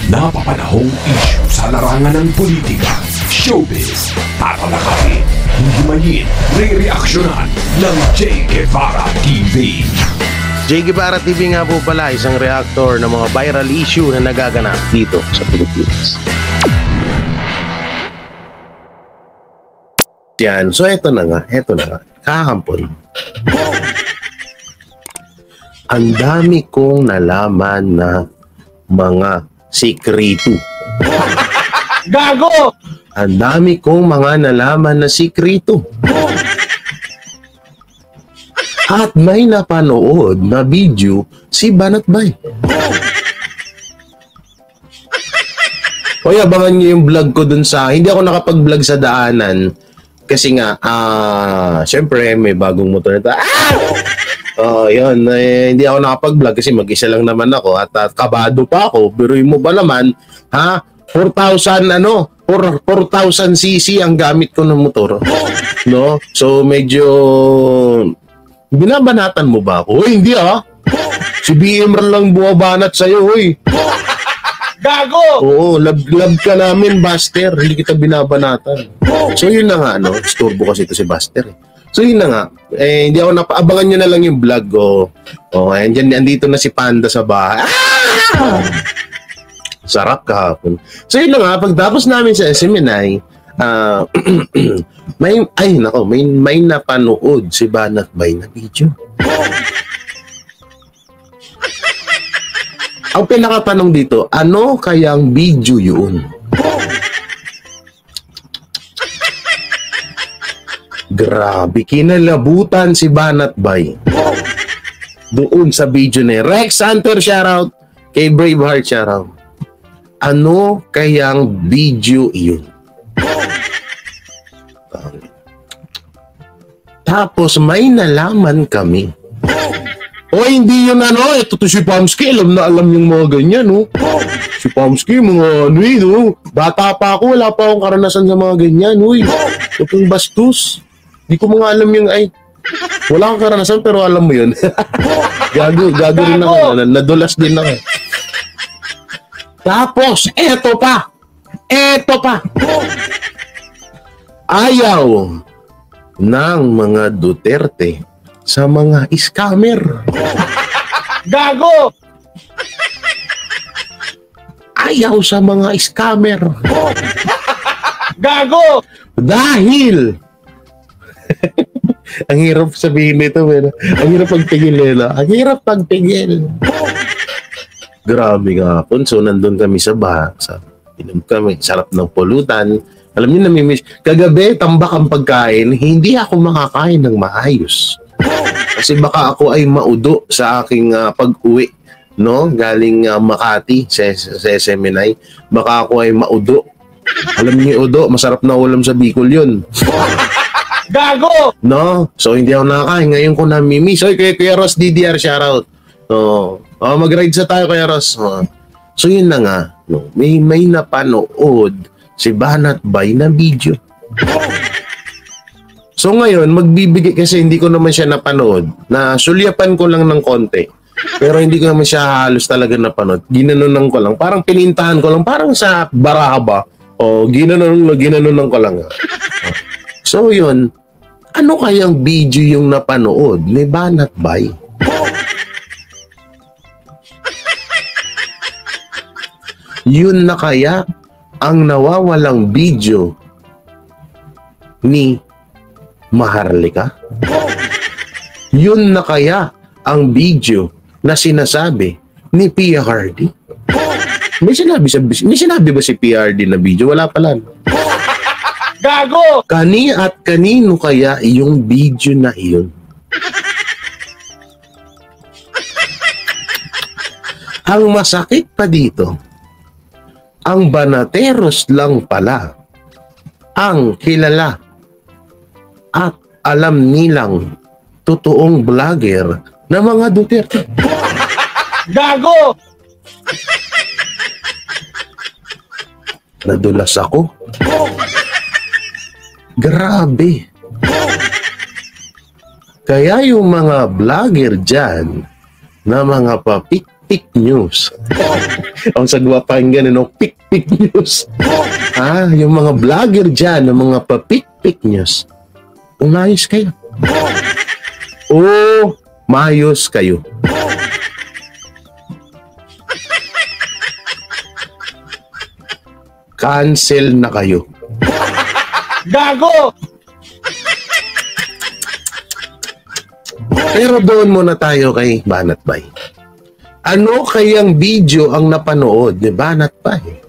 Napapanahong issue sa larangan ng politika, showbiz, tatalakayin, hihimayin, re-reaksyonan ng J. Guevara TV. J. Guevara TV nga po pala, isang reactor ng mga viral issue na nagaganap dito sa Pilipinas. Yan, so eto na nga, kahapon. Ang dami kong nalaman na mga sikreto. Gago! Ang dami kong mga nalaman na sikreto. At may napanood na video si Banatbay. Hoy, abangan niyo yung vlog ko dun sa... Hindi ako nakapag-vlog sa daanan. Kasi nga, syempre, may bagong motor na yun. Hindi ako nakapag-vlog kasi mag-isa lang naman ako at kabado pa ako. Biruin mo ba naman, 4,000 cc ang gamit ko ng motor. No? So, medyo... Binabanatan mo ba ako? Uy, hindi Si BM lang bumabanat sa'yo, uy. Gago! Oo, love ka namin, Buster. Hindi kita binabanatan. So, yun na nga, Istorbo kasi ito si Buster. So, yun na nga. Hindi ako napaabangan nyo na lang yung vlog ko. Andito na si Panda sa bahay. Sarap kahapon. So, yun na nga. Pagtapos namin sa SMNI, may napanood si Banatbay na video. Ang pinakatanong dito, ano kayang video yun? Grabe, kinalabutan si Banatbay doon sa video ni Rex Hunter, shoutout. Kay Braveheart, shoutout. Ano kayang video yun? Tapos may nalaman kami. Hindi yun ito to si Pamsky, alam na alam yung mga ganyan, Si Pamsky, mga bata pa ako, wala pa akong karanasan sa mga ganyan, Itong bastos. Di ko mga alam yung, wala akong karanasan pero alam mo yun. gago rin ako, nadulas din ako. Tapos, eto pa. Ayaw ng mga Duterte sa mga scammer. Gago! Ayaw sa mga scammer. Gago! Dahil ang hirap sabihin nito, pero ang hirap pagpigil. Grabe nga po. So, nandun kami sa inom kami, sarap ng pulutan. Alam niyo, namimiss. Kagabi, tambak ang pagkain, hindi ako makakain ng maayos. Kasi baka ako ay maudo sa aking pag-uwi, galing Makati sa SMNI. Baka ako ay maudo. Alam niyo, udo, masarap na ulam sa Bicol yun. Gago! So hindi ako nakakain. Ngayon ko namimiss. Oy, Kuya Ross DDR, shoutout. Mag-ride sa tayo, Kuya Ross. So yun na nga, may napanood si Banatbay na video. So ngayon, magbibigay kasi hindi ko naman siya napanood. Sulyapan ko lang ng konti. Pero hindi ko naman siya halos talaga napanood. Ginanunan ko lang. Parang pinintahan ko lang. Parang sa baraha ba? Ginanunan ko lang. So yun, ano kayang video yung napanood ni Banatbay? Yun na kaya ang nawawalang video ni Maharlika? Yun na kaya ang video na sinasabi ni Pia Hardy? May sinabi ba si Pia Hardy na video? Wala pala. Gago! Kanino kaya yung video na iyon? Ang masakit pa dito, ang Banateros lang pala ang kilala at alam nilang totoong vlogger na mga Duterte. Gago! Nadulas ako. Grabe. Kaya yung mga vlogger dyan na mga pick news. Ang sagwa pakinggan, ano, pick news. Yung mga vlogger dyan, ng mga pa-pick news. Umayos kayo. Mayos kayo. Cancel na kayo. Gago! Pero doon muna tayo kay Banat Bay. Ano kayang video ang napanood ni Banat Bay?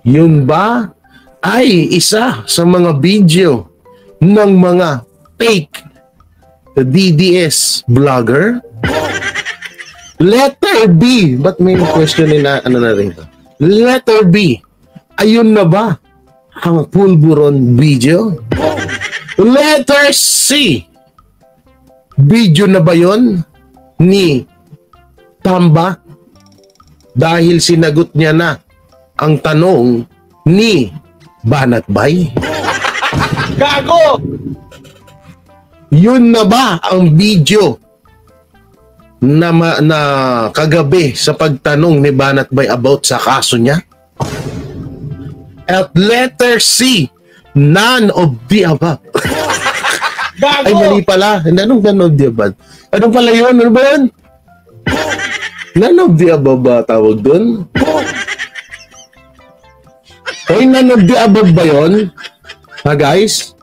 Yun ba ay isa sa mga video ng mga fake DDS vlogger? Letter B. Ba't may question na ano na rin? Letter B. Ayun na ba ang pulburon video? Letter C. Video na ba yon ni Tamba? Dahil sinagot niya na ang tanong ni Banat Bay. Gago! Yun na ba ang video na kagabi sa pagtanong ni Banat Bay about sa kaso niya? At letter C, none of the above. Gago! Ay, mali pala. Anong none of the above? Ano pala yun? Ano ba yun? None of the above ba tawag dun? Ay, none of the above ba yun? Ha, guys?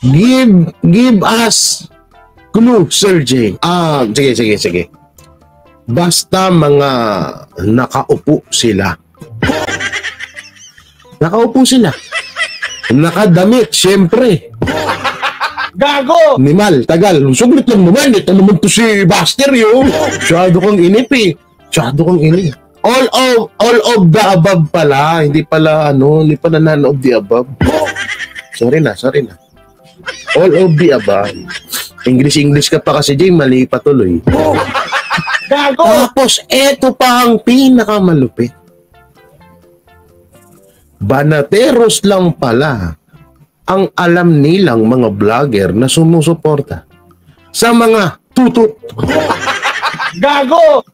Give us clue, Sir J. Sige. Basta mga nakaupo sila. Nakaupo sila. Nakadamit, syempre. Gago! Nimal, tagal. Suglit lang naman. Ito naman to si Buster, yun. Masyado kang inip eh. All of the above pala. Hindi pala none of the above. Sorry na. All of the above. English ka pa kasi, Jay. Mali pa tuloy. Gago! Tapos, eto pa ang pinakamalupit. Banateros lang pala ang alam nilang mga vlogger na sumusuporta sa mga tutut. Gago!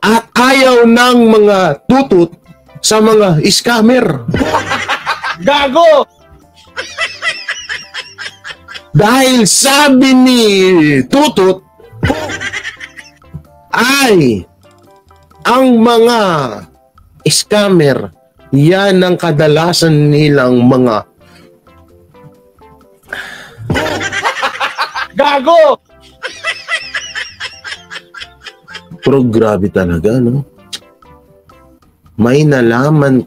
At ayaw ng mga tutut sa mga scammer. Gago! Dahil sabi ni tutut ay ang mga scammer, yan ang kadalasan nilang mga Gago! pero grabe talaga, no? May nalaman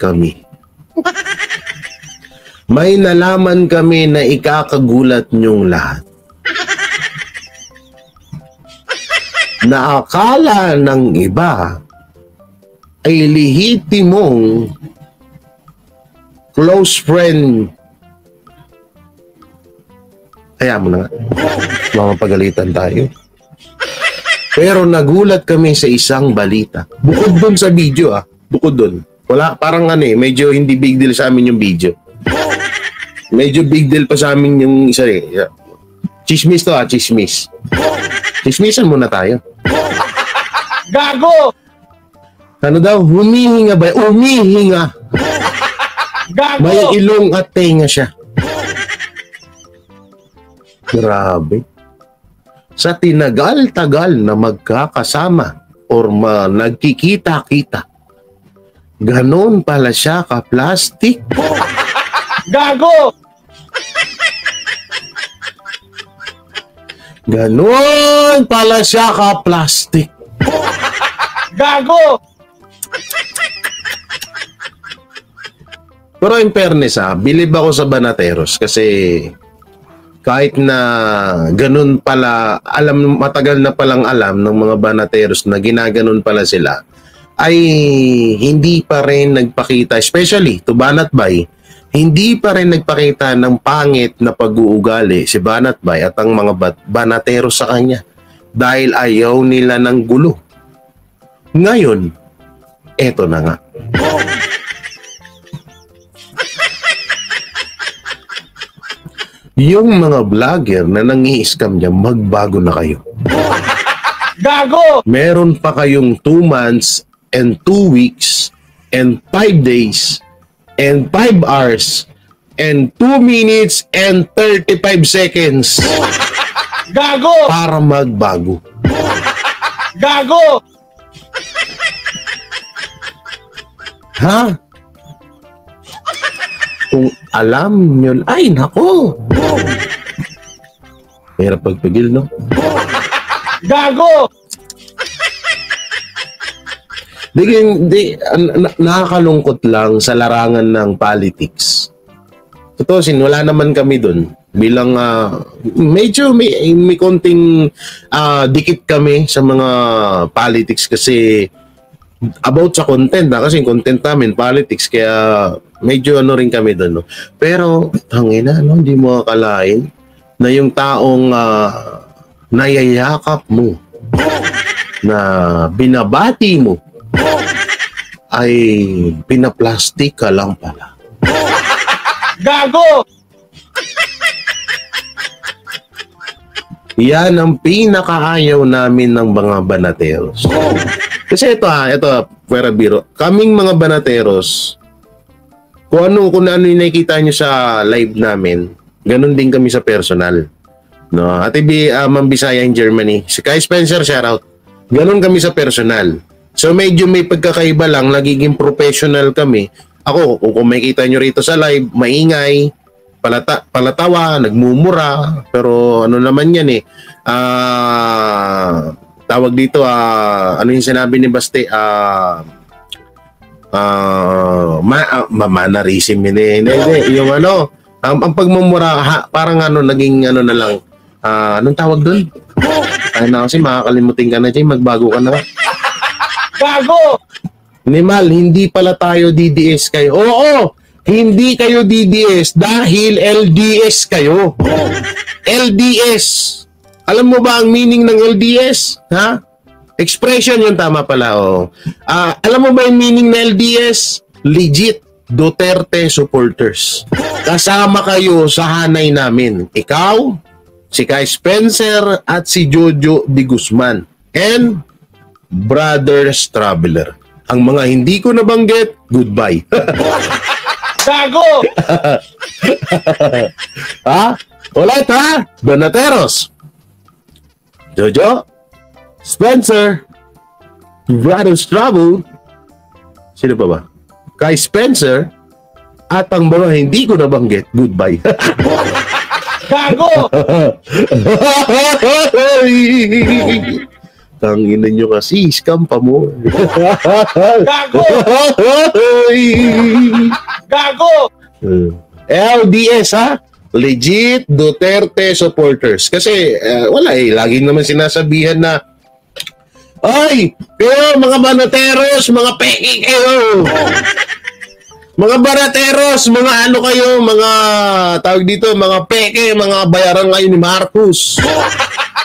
kami na ikakagulat niyong lahat. Na akala ng iba ay lehitimong close friend. Kaya mo na nga. Mamapagalitan tayo. Pero nagulat kami sa isang balita. Bukod dun sa video, Bukod dun. Wala, parang medyo hindi big deal sa amin yung video. Medyo big deal pa sa amin yung isa eh. Chismis to, chismis. Chismisan muna tayo. Gago! Ano daw? Humihinga ba? Umihinga. Gago! May ilong at tenga siya. Grabe. Sa tinagal-tagal na magkakasama or nagkikita-kita, ganon pala siya ka-plastic. Gago! Ganon pala siya ka-plastic. Gago! Pero in fairness, believe ako sa Banateros kasi kahit na ganun pala, matagal na palang alam ng mga Banateros na ginaganon pala sila, ay hindi pa rin nagpakita, especially to Banat Bay, hindi pa rin nagpakita ng pangit na pag-uugali si Banat Bay at ang mga Banateros sa kanya dahil ayaw nila ng gulo. Ngayon, eto na nga. yung mga vlogger na nangi-scam niya, magbago na kayo. Gago! Meron pa kayong 2 months and 2 weeks and 5 days and 5 hours and 2 minutes and 35 seconds Gago! para magbago. Gago! Ha? Kung alam nyo, ay nako. Hirap pagpigil, no? Gago! Nakakalungkot lang sa larangan ng politics. Totoo, wala naman kami dun. Bilang medyo may konting dikit kami sa mga politics kasi about sa content kasi yung content namin politics kaya medyo rin kami doon, no? Pero tangina, no, hindi mo akalain na yung taong nayayakap mo na binabati mo ay pinaplastic ka lang pala. Gago! Yan ang pinakaayaw namin ng mga banateros. Kasi ito pwera biro. Kaming mga banateros, kung ano yung nakikita nyo sa live namin, ganun din kami sa personal. No, Ate Ma'am Bisaya in Germany. Si Kai Spencer, shoutout. Ganun kami sa personal. So medyo may pagkakaiba lang, nagiging professional kami. Ako, kung makikita nyo rito sa live, maingay, palatawa, nagmumura, pero ano naman yan tawag dito, ano yung sinabi ni Baste, mannerism yun hindi, yung ang pagmumura, parang naging na lang, anong tawag dun? Kaya na kasi makakalimutin ka na dyan, magbago ka na. Gago! Nimal, hindi pala tayo DDS kayo. Oo, hindi kayo DDS dahil LDS kayo. LDS. Alam mo ba ang meaning ng LDS? Ha? Expression yun, tama pala. Alam mo ba yung meaning ng LDS? Legit Duterte supporters. Kasama kayo sa hanay namin. Ikaw, si Kai Spencer at si Jojo de Guzman. And Brothers Traveler. Ang mga hindi ko nabanggit, goodbye. Gago! Ha? Ulit ha? Banateros. Jojo, Spencer, Brothers Travel, sino pa ba? Kai Spencer, at ang mga hindi ko nabanggit, goodbye. Gago! Tangina nyo kasi, scam pa mo. Gago! Gago! LDS ha? Legit Duterte supporters. Kasi wala laging naman sinasabihan na, ay, kayo mga banateros, mga peki kayo. Mga banateros, mga ano kayo, mga tawag dito, mga peke, mga bayaran kayo ni Marcos.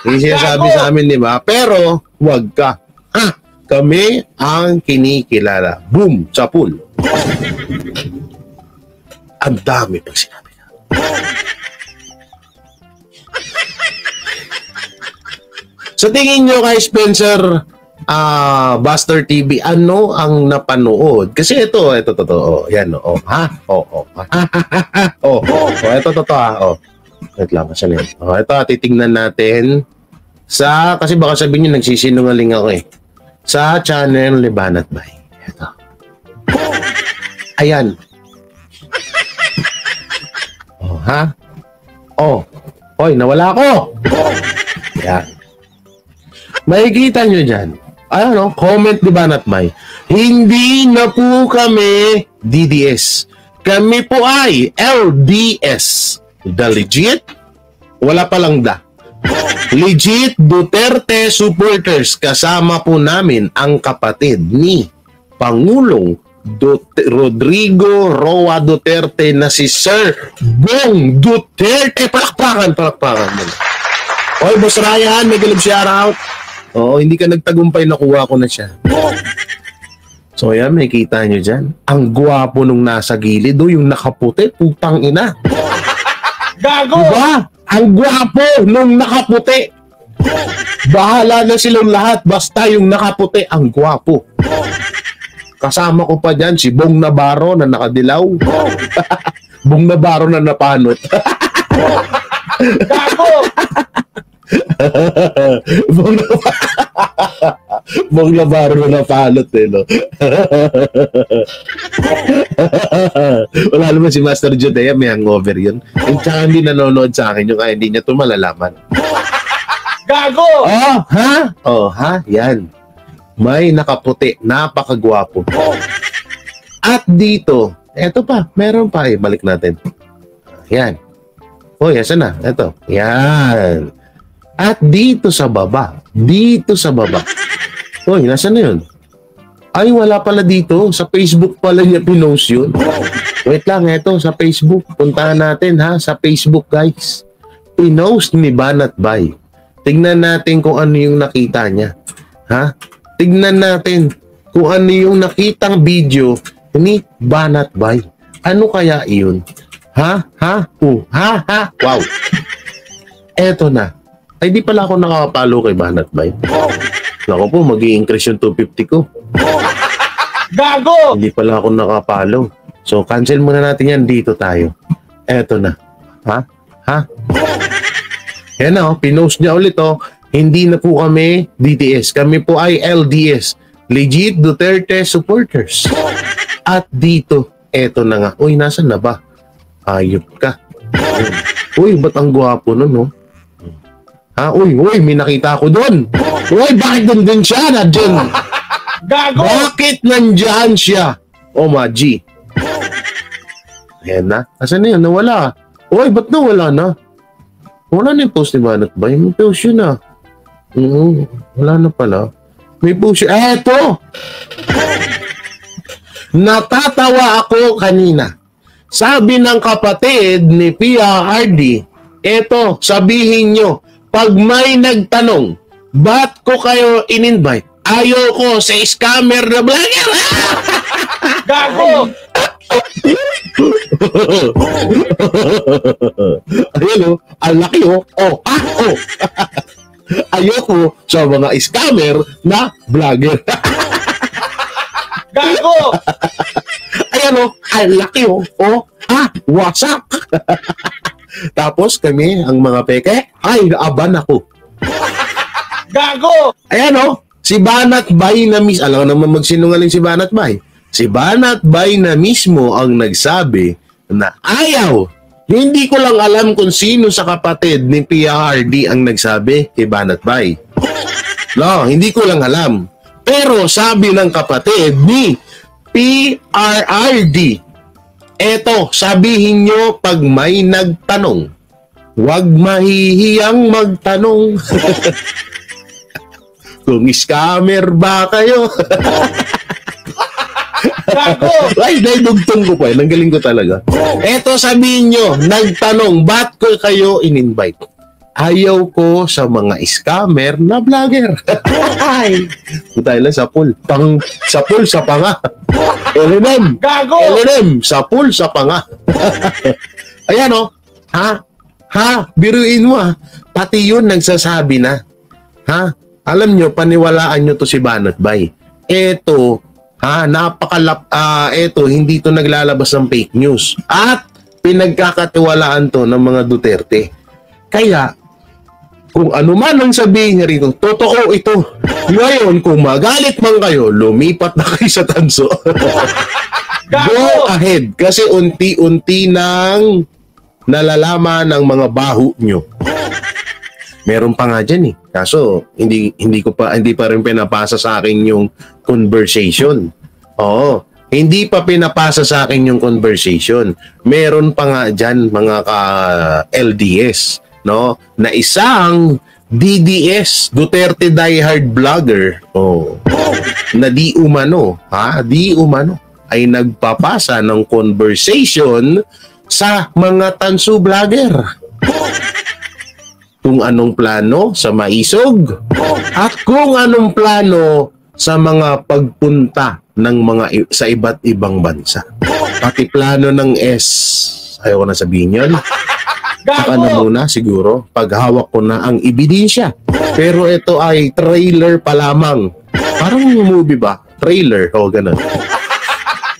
Yung sinasabi sa amin, di ba? Pero, wag ka. Kami ang kinikilala. Boom! Chapul. Ang dami pang sinabi ka. Sa tingin nyo kay Spencer, Buster TV, ano ang napanood? Kasi ito, totoo. Yan, ito, totoo, Wait lang, kasi ito, titingnan natin kasi baka sabihin nyo, nagsisinungaling ako sa channel ni Banat Bay. Ito. Ayan. Hoy, nawala ako. Yan. Makikita nyo dyan. Comment ni Banat Bay. Hindi na po kami DDS. Kami po ay LDS. The legit, wala palang da. Legit Duterte supporters. Kasama po namin ang kapatid ni Pangulong Rodrigo Roa Duterte na si Sir Bong Duterte. Palakpakan mo. Oy, Boss Ryan, may galib shoutout. Oo, hindi ka nagtagumpay, nakuha ko na siya. So yan, may kita nyo dyan. Ang gwapo nung nasa gilid, yung nakaputi, putang ina. Gago! Diba? Ang gwapo nung nakaputi. Bahala na silang lahat, basta yung nakaputi, ang gwapo. Kasama ko pa dyan si Bong Navarro na nakadilaw. Bong Navarro na napanot. Gago! Bong Navarro na napanot eh, no? Wala naman si Master Judea, may hangover yun. At saka hindi nanonood sa akin yung kaya hindi niya ito malalaman. Gago! Oh, ha? Oh, ha? Yan. May nakaputi, napakagwapo. At dito, eto pa, meron pa eh, balik natin. Yan. Oh, yan, saan na? Eto. Yan. At dito sa baba. Uy, nasaan na yun? Ay, wala pala dito. Sa Facebook pala niya pinost yun. Wait lang, eto, sa Facebook. Puntahan natin ha, sa Facebook guys. Pinost ni Banat Bay. Tignan natin kung ano yung nakita niya. Ha? Tignan natin kung ano yung nakitang video ni Banat Bay. Ano kaya iyon? Ha? Wow. Eto na. Ay, di pala ako nakakapalo kay Banat Bay. Naku po, mag-i-increase yung 250 ko. Gago! Hindi pala ako nakapalo. So, cancel muna natin yan. Dito tayo. Eto na. Ha? Yan na, pinost niya ulit, oh. Hindi na po kami DTS. Kami po ay LDS. Legit Duterte supporters. At dito, eto na nga. Uy, nasan na ba? Ayop ka. Uy, ba't ang gwapo nun, no? Ha? Uy, may nakita ako doon. Uy, bakit nandun siya? Nandiyan. Gago! Bakit nandyan siya? Oh, G. Ayan na. Asan na yun? Nawala. Uy, ba't nawala na? Wala na yung post ni Banat Bay. May post yun na. Wala na pala. May post yun. Eto! Natatawa ako kanina. Sabi ng kapatid ni Pia Hardy, eto, sabihin nyo, pag may nagtanong, ba't ko kayo in-invite? Ayaw ko sa scammer na vlogger. Gago! Ayan o, ang laki o. Ayoko sa mga scammer na vlogger. Gago! Ayan o, ang laki o. Wasak. Tapos kami, ang mga peke, ay, naaban ako. Gago! Ayan o, si Banat Bay na mismo, alam naman magsinungaling si Banat Bay. Si Banat Bay na mismo ang nagsabi na ayaw. Hindi ko lang alam kung sino sa kapatid ni Pia Hardy ang nagsabi kay Banat Bay. No, hindi ko lang alam. Pero sabi ng kapatid ni PRRD, eto, sabihin nyo pag may nagtanong, huwag mahihiyang magtanong. Kung scammer ba kayo? Gago! Ay, dugtong ko pa. Nanggaling ko talaga. Eto, sabihin nyo, nagtanong, ba't ko kayo in-invite? Ayaw ko sa mga scammer na vlogger. Ay, tayo lang sa pool. Sa pool, sa panga. LNM. Gago! LNM, sa pool, sa panga. Ayan o. Biruin mo Pati yun nagsasabi na. Alam nyo, paniwalaan nyo to si Banat Bay. Eto, eto, hindi to naglalabas ng fake news. At pinagkakatiwalaan to ng mga Duterte. Kaya, kung ano man ang sabihin niya rito, totoo ito. Ngayon, kung magalit man kayo, lumipat na kayo sa tanso. Go ahead. Kasi unti-unti nang nalalaman ng mga baho nyo. Meron pa nga dyan eh. Kaso, hindi pa rin pinapasa sa akin yung conversation. Oo. Hindi pa pinapasa sa akin yung conversation. Meron pa nga dyan mga ka-LDS, no? Na isang DDS, Duterte diehard vlogger, na di umano, ay nagpapasa ng conversation sa mga tansu vlogger. Kung anong plano sa maisog at kung anong plano sa mga pagpunta ng mga sa iba't ibang bansa. Pati plano ng ayaw ko na sabihin yun. Saka na Gago! muna siguro pag hawak ko na ang ebidensya. Pero ito ay trailer pa lamang. Parang movie ba? Trailer. O, ganun.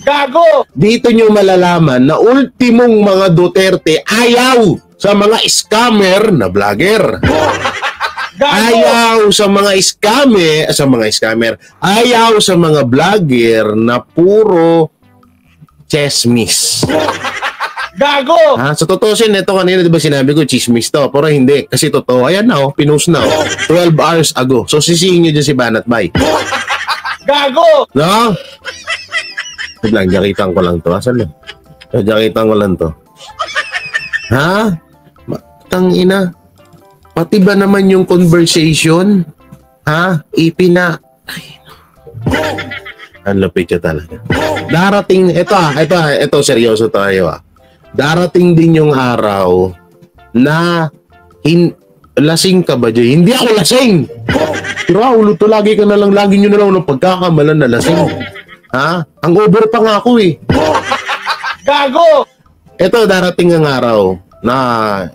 Gago! Dito nyo malalaman na ultimong mga Duterte ayaw sa mga scammer na vlogger. Gago! Ayaw sa mga scammer, ayaw sa mga vlogger na puro chismis. Gago! Ha? Sa totoo sin, ito kanina diba sinabi ko chismis to, pero hindi. Kasi totoo, ayan na pinost na 12 hours ago. So sisihin nyo dyan si Banat Bay. Gago! No? Lang, jakitan ko lang to. Asan lang? Jakitan ko lang to. Ha? Tangina. Pati ba naman yung conversation? Ha? Ipina. Ay, no. Ang lapit siya talaga. Darating, ito, seryoso tayo Darating din yung araw na lasing ka ba dyan? Hindi ako lasing! Raul, ito lagi ka na lang, lagi nyo na lang ng pagkakamalan na lasing. Ha? Ang over pa nga ako Gago! Ito, darating ang araw na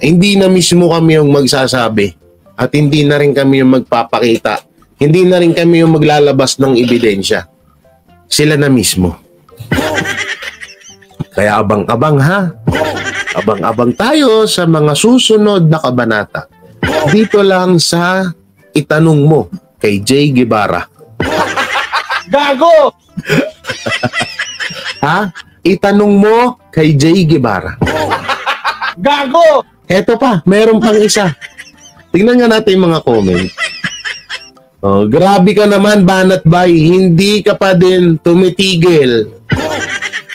hindi na mismo kami yung magsasabi at hindi na rin kami yung magpapakita. Hindi na rin kami yung maglalabas ng ebidensya. Sila na mismo. Kaya abang-abang Abang-abang tayo sa mga susunod na kabanata. Dito lang sa Itanong Mo kay Jay Guevara. Gago! Ha? Itanong mo kay Jay Guevara. Gago! Eto pa, meron pang isa. Tingnan nga natin yung mga comment. Oh, grabe ka naman, Banat Bay. Hindi ka pa din tumitigil.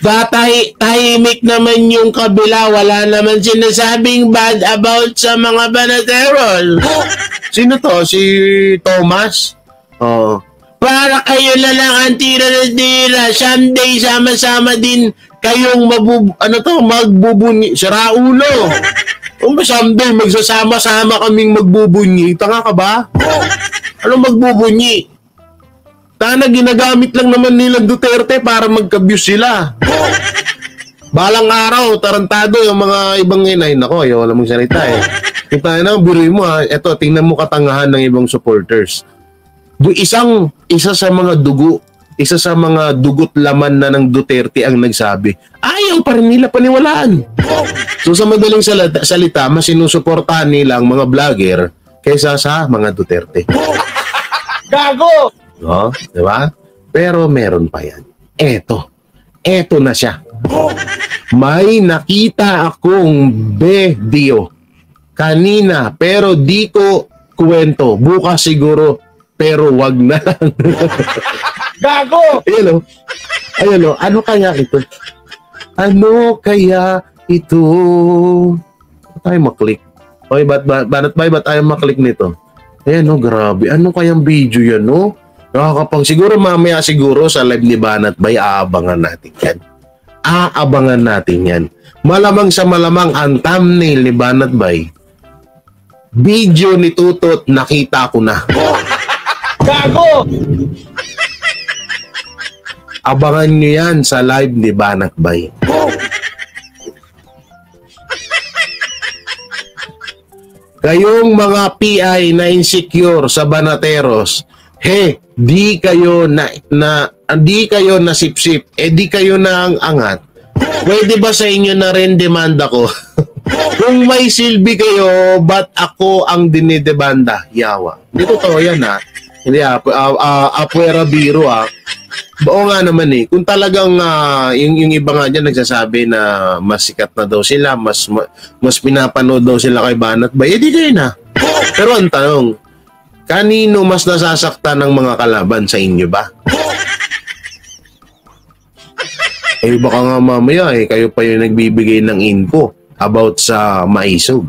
Tahimik naman yung kabila. Wala naman sinasabing bad about sa mga banateros. Sino to? Si Thomas? Oh. Para kayo na lang ang tira na tira. Someday, sama-sama din kayong magbubunyi. Sira ulo. Kung ba someday, magsasama-sama kaming magbubunyi. Tanga ka ba? Ano magbubunyi? Tana, ginagamit lang naman nilang Duterte para magka-views sila. Balang araw, tarantado yung mga ibang inay. Nako, ayaw wala mong salita Kita na, biruin mo Ito, tingnan mo katangahan ng ibang supporters. Isa sa mga dugot laman na ng Duterte ang nagsabi, ayaw pa rin nila paniwalaan. So sa madaling salita, mas sinusuportahan nila ang mga vlogger kaysa sa mga Duterte. Gago! No? Di ba? Pero meron pa yan. Eto na siya. May nakita akong video kanina pero di ko kwento. Bukas siguro pero wag na lang. Gago! Ayun o. Ano kaya ito? Ano kaya ito? Ba't tayo maklik? Oy, ba't tayo maklik nito? Ayan o, grabe. Ano kayang video yan o? Siguro mamaya sa live ni Banat Bay, aabangan natin yan. Malamang sa malamang ang thumbnail ni Banat Bay. Video ni Tutot, nakita ko na. Gago! Abangan nyo yan sa live ni Banat Bay. Kayong mga PI na insecure sa Banateros, di kayo nasipsip, di kayo na ang angat. Pwede ba sa inyo na rin demanda ko? Kung may silbi kayo, ba't ako ang dinidebanda? Yawa. Hindi totoo yan Hindi apuera biro Oo nga naman kung talagang yung iba nga dyan nagsasabi na mas sikat na daw sila, mas pinapanood daw sila kay Banat Bay, di kayo na. Pero ang tanong, kanino mas nasasaktan ng mga kalaban sa inyo ba? Baka nga mamaya kayo pa yung nagbibigay ng info about sa maisog.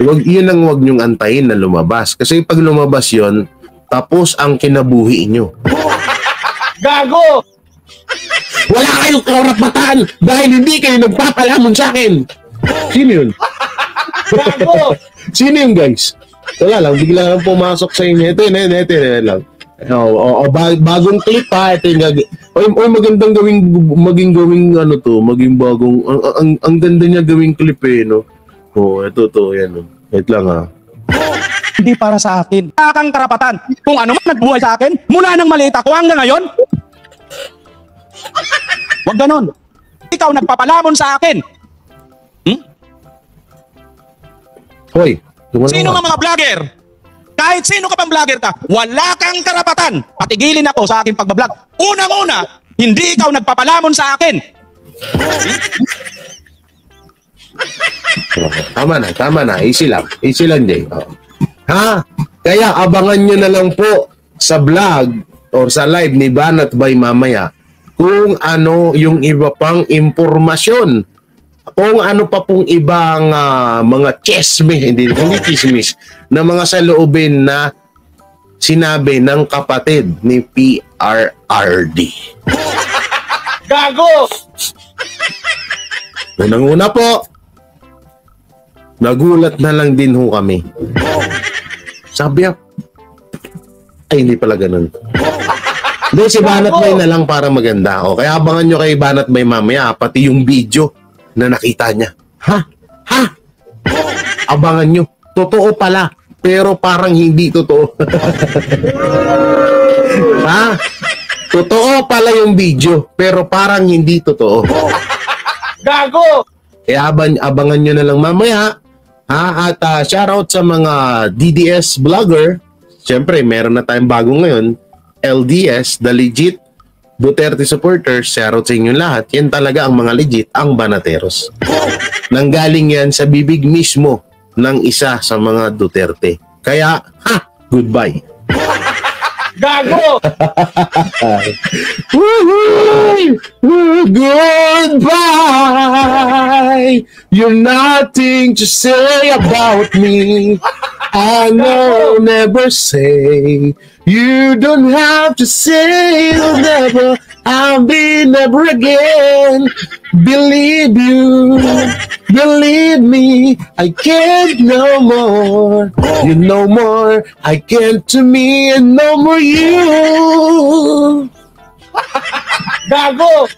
Yun ang wag nyong antayin na lumabas. Kasi pag lumabas yon, tapos ang kinabuhi nyo. Gago! Wala kayong karapatan dahil hindi kayo nagpapalamon sa akin. Sino yun? Gago! Sino yun, guys? Wala lang, bigla lang pumasok sa inyo. Ito lang. Bagong clip ito yung magandang maging bagong ang ganda niya gawing clip no? Oo, totoo yan. Wait lang ah. Hindi para sa akin. Wala kang karapatan. Kung ano man nagbuhay sa akin, mula nang maliit ako hanggang ngayon. Huwag ganon. Ikaw nagpapalamon sa akin. Hoy, tumulong Sino ka. nga mga vlogger? Kahit sino ka pang vlogger ka, wala kang karapatan. Patigilin ako sa aking pagbablog. Unang-una, hindi ikaw nagpapalamon sa akin. Tama na. Easy lang, Jay. Oh. Ha? Kaya abangan nyo na lang po sa vlog or sa live ni Banat by mamaya kung ano yung iba pang impormasyon. Kung ano pa pong ibang mga chismis, hindi chismis, na mga saloobin na sinabi ng kapatid ni PRRD. Gago! Unang-una po, nagulat na lang din ho kami. Sabi ay hindi pala ganun. Hindi, si Banat Bay na lang para maganda. O, kaya abangan nyo kay Banat Bay mamaya, pati yung video na nakita niya. Ha? Abangan nyo. Totoo pala, pero parang hindi totoo. Ha? Totoo pala yung video, pero parang hindi totoo. Gago! Kaya abangan nyo na lang mamaya. Ha? At shoutout sa mga DDS vlogger. Siyempre, meron na tayong bago ngayon. LDS, The Legit Duterte Supporters. Shoutout sa inyo lahat. Yan talaga ang mga legit, ang Banateros. Nanggaling yan sa bibig mismo ng isa sa mga Duterte. Kaya, goodbye. Gago! Goodbye. You're nothing to say about me. I know, never say. You don't have to say never. I'll be never again. Believe you, believe me. I can't no more. You no more. I can't to me and no more you. Gago!